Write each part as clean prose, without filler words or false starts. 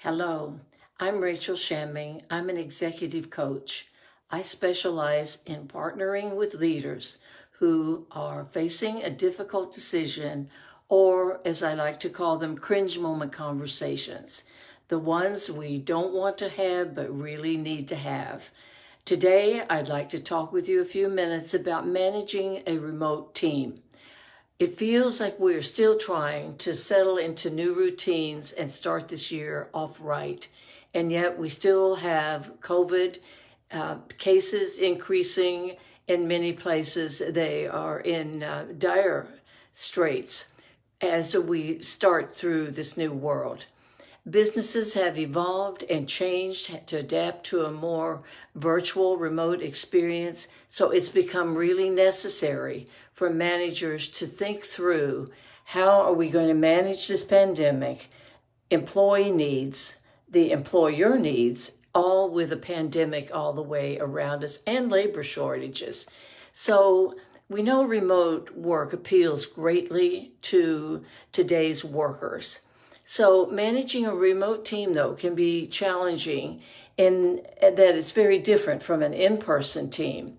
Hello, I'm Rachel Shamming. I'm an executive coach. I specialize in partnering with leaders who are facing a difficult decision, or as I like to call them, cringe moment conversations, the ones we don't want to have but really need to have. Today, I'd like to talk with you a few minutes about managing a remote team. It feels like we're still trying to settle into new routines and start this year off right. And yet we still have COVID cases increasing in many places. They are in dire straits as we start through this new world. Businesses have evolved and changed to adapt to a more virtual remote experience, so it's become really necessary for managers to think through how are we going to manage this pandemic, employee needs, the employer needs, all with a pandemic all the way around us and labor shortages. So we know remote work appeals greatly to today's workers. So managing a remote team, though, can be challenging in that it's very different from an in-person team.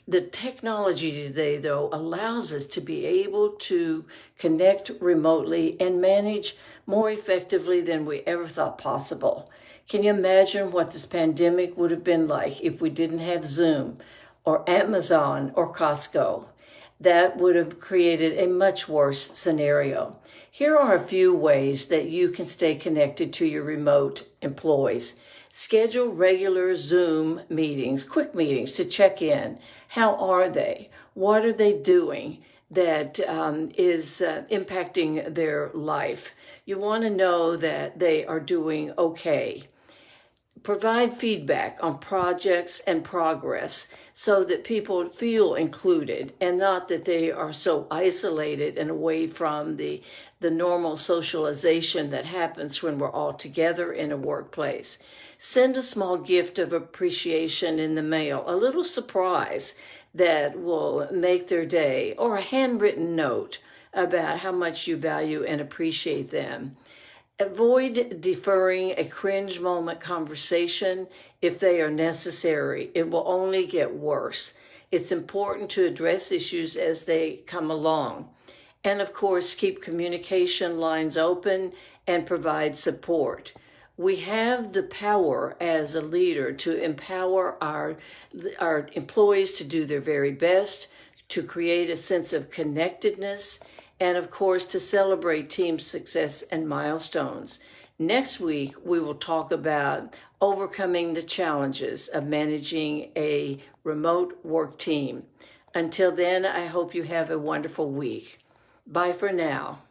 The technology today, though, allows us to be able to connect remotely and manage more effectively than we ever thought possible. Can you imagine what this pandemic would have been like if we didn't have Zoom or Amazon or Costco? That would have created a much worse scenario. Here are a few ways that you can stay connected to your remote employees. Schedule regular Zoom meetings, quick meetings to check in. How are they? What are they doing that is impacting their life? You want to know that they are doing okay. Provide feedback on projects and progress so that people feel included and not that they are so isolated and away from the normal socialization that happens when we're all together in a workplace. Send a small gift of appreciation in the mail, a little surprise that will make their day, or a handwritten note about how much you value and appreciate them. Avoid deferring a cringe moment conversation if they are necessary. It will only get worse. It's important to address issues as they come along. And of course, keep communication lines open and provide support. We have the power as a leader to empower our employees to do their very best, to create a sense of connectedness, and of course, to celebrate team success and milestones. Next week, we will talk about overcoming the challenges of managing a remote work team. Until then, I hope you have a wonderful week. Bye for now.